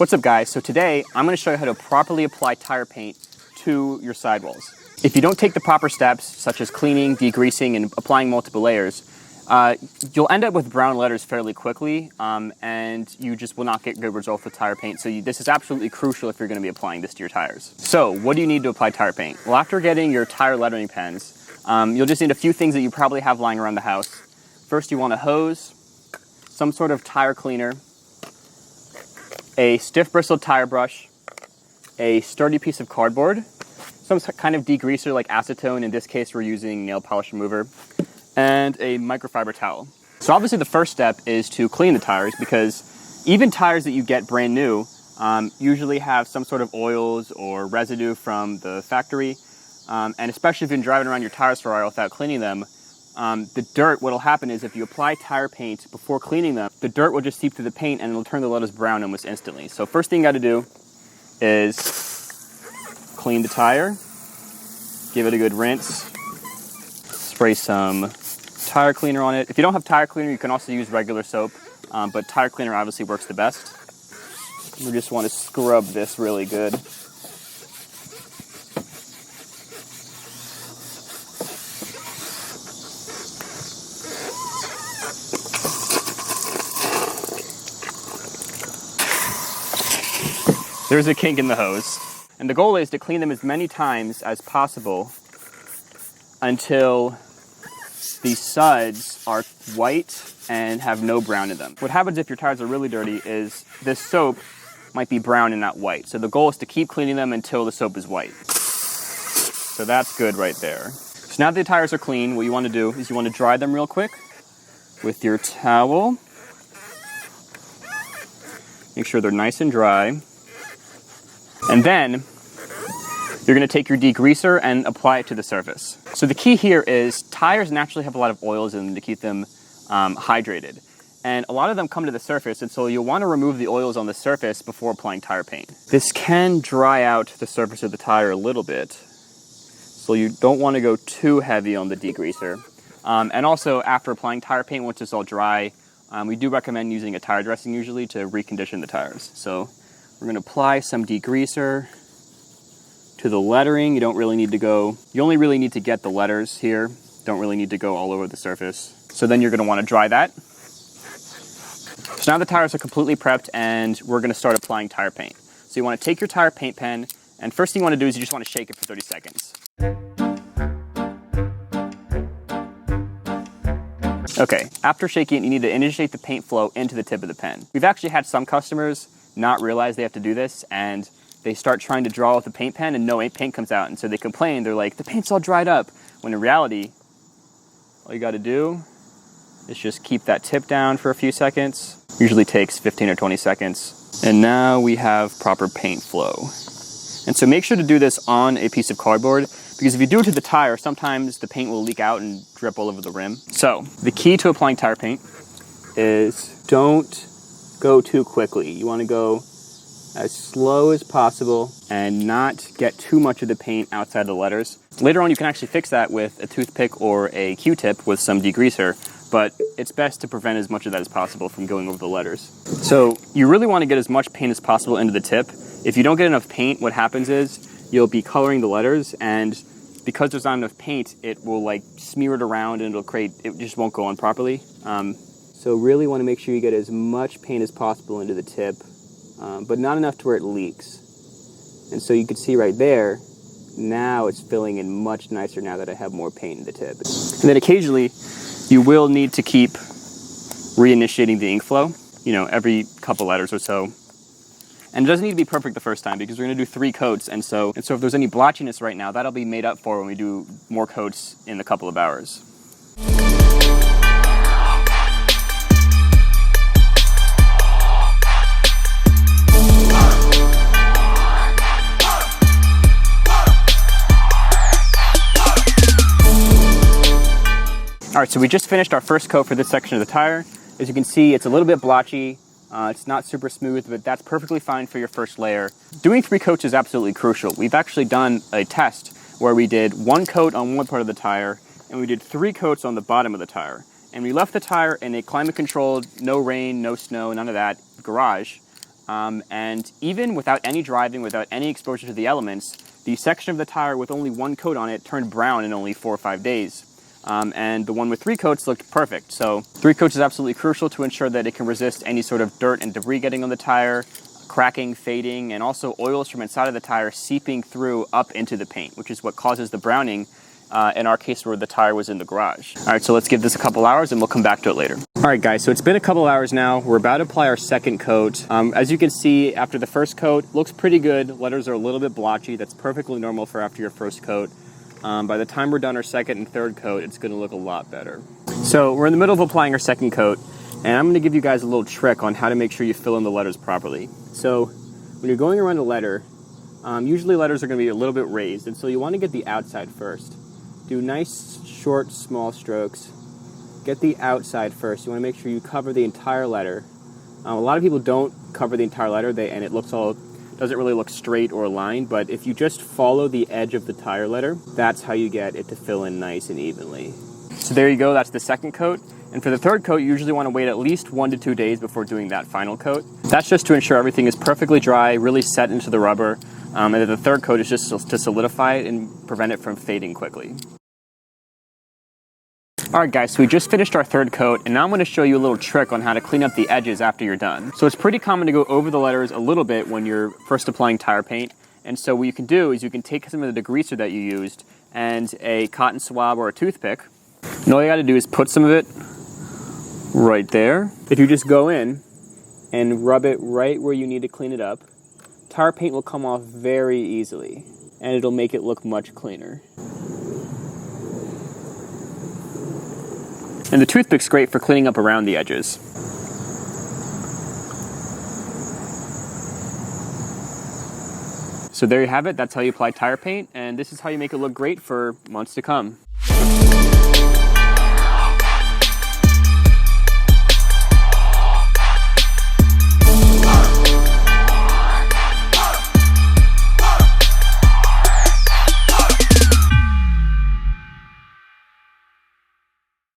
What's up guys, so today I'm going to show you how to properly apply tire paint to your sidewalls. If you don't take the proper steps, such as cleaning, degreasing, and applying multiple layers, you'll end up with brown letters fairly quickly, and you just will not get good results with tire paint. So this is absolutely crucial if you're going to be applying this to your tires. So what do you need to apply tire paint? Well, after getting your tire lettering pens, you'll just need a few things that you probably have lying around the house. First, you want a hose, some sort of tire cleaner, a stiff bristled tire brush, a sturdy piece of cardboard, some kind of degreaser like acetone. In this case, we're using nail polish remover, and a microfiber towel. So obviously the first step is to clean the tires, because even tires that you get brand new usually have some sort of oils or residue from the factory. And especially if you've been driving around your tires for a while without cleaning them, the dirt, what'll happen is if you apply tire paint before cleaning them, the dirt will just seep through the paint and it'll turn the letters brown almost instantly. So first thing you gotta do is clean the tire, give it a good rinse, spray some tire cleaner on it. If you don't have tire cleaner, you can also use regular soap, but tire cleaner obviously works the best. We just want to scrub this really good. There's a kink in the hose. And the goal is to clean them as many times as possible until the suds are white and have no brown in them. What happens if your tires are really dirty is this soap might be brown and not white. So the goal is to keep cleaning them until the soap is white. So that's good right there. So now that the tires are clean, what you want to do is you want to dry them real quick with your towel. Make sure they're nice and dry. And then you're going to take your degreaser and apply it to the surface. So the key here is tires naturally have a lot of oils in them to keep them hydrated. And a lot of them come to the surface, and so you'll want to remove the oils on the surface before applying tire paint. This can dry out the surface of the tire a little bit, so you don't want to go too heavy on the degreaser. And also, after applying tire paint, once it's all dry, we do recommend using a tire dressing usually to recondition the tires. So we're going to apply some degreaser to the lettering. You only really need to get the letters here. Don't really need to go all over the surface. So then you're going to want to dry that. So now the tires are completely prepped and we're going to start applying tire paint. So you want to take your tire paint pen, and first thing you want to do is you just want to shake it for 30 seconds. Okay, after shaking it, you need to initiate the paint flow into the tip of the pen. We've actually had some customers not realize they have to do this, and they start trying to draw with the paint pen and no paint comes out, and so they complain. They're like, the paint's all dried up, when in reality all you got to do is just keep that tip down for a few seconds. Usually takes 15 or 20 seconds, and now we have proper paint flow. And so make sure to do this on a piece of cardboard, because if you do it to the tire, sometimes the paint will leak out and drip all over the rim. So the key to applying tire paint is don't go too quickly. You want to go as slow as possible and not get too much of the paint outside the letters. Later on, you can actually fix that with a toothpick or a Q-tip with some degreaser, but it's best to prevent as much of that as possible from going over the letters. So you really want to get as much paint as possible into the tip. If you don't get enough paint, what happens is you'll be coloring the letters, and because there's not enough paint, it will like smear it around and it just won't go on properly. So really want to make sure you get as much paint as possible into the tip, but not enough to where it leaks. And so you can see right there, now it's filling in much nicer now that I have more paint in the tip. And then occasionally, you will need to keep reinitiating the ink flow, every couple letters or so. And it doesn't need to be perfect the first time, because we're going to do 3 coats, and so if there's any blotchiness right now, that'll be made up for when we do more coats in a couple of hours. All right, so we just finished our first coat for this section of the tire. As you can see, it's a little bit blotchy. It's not super smooth, but that's perfectly fine for your first layer. Doing 3 coats is absolutely crucial. We've actually done a test where we did 1 coat on one part of the tire and we did 3 coats on the bottom of the tire. And we left the tire in a climate-controlled, no rain, no snow, none of that, garage And even without any driving, without any exposure to the elements, the section of the tire with only one coat on it turned brown in only 4 or 5 days. And the one with 3 coats looked perfect. So 3 coats is absolutely crucial to ensure that it can resist any sort of dirt and debris getting on the tire, cracking, fading, and also oils from inside of the tire seeping through up into the paint, which is what causes the browning in our case where the tire was in the garage. All right, so let's give this a couple hours and we'll come back to it later. All right, guys, so it's been a couple hours now. We're about to apply our second coat. As you can see, after the first coat, looks pretty good. Letters are a little bit blotchy. That's perfectly normal for after your first coat. By the time we're done our second and third coat, it's gonna look a lot better. So we're in the middle of applying our second coat, and I'm gonna give you guys a little trick on how to make sure you fill in the letters properly. So when you're going around a letter, usually letters are gonna be a little bit raised, and so you wanna get the outside first. Do nice, short, small strokes. Get the outside first. You wanna make sure you cover the entire letter. A lot of people don't cover the entire letter, and it doesn't really look straight or aligned, but if you just follow the edge of the tire letter, that's how you get it to fill in nice and evenly. So there you go, that's the second coat. And for the third coat, you usually want to wait at least 1 to 2 days before doing that final coat. That's just to ensure everything is perfectly dry, really set into the rubber, and then the third coat is just to solidify it and prevent it from fading quickly. All right, guys, so we just finished our third coat, and now I'm going to show you a little trick on how to clean up the edges after you're done. So it's pretty common to go over the letters a little bit when you're first applying tire paint, and so what you can do is you can take some of the degreaser that you used and a cotton swab or a toothpick, and all you got to do is put some of it right there. If you just go in and rub it right where you need to clean it up, tire paint will come off very easily, and it'll make it look much cleaner. And the toothpick's great for cleaning up around the edges. So there you have it, that's how you apply tire paint, and this is how you make it look great for months to come.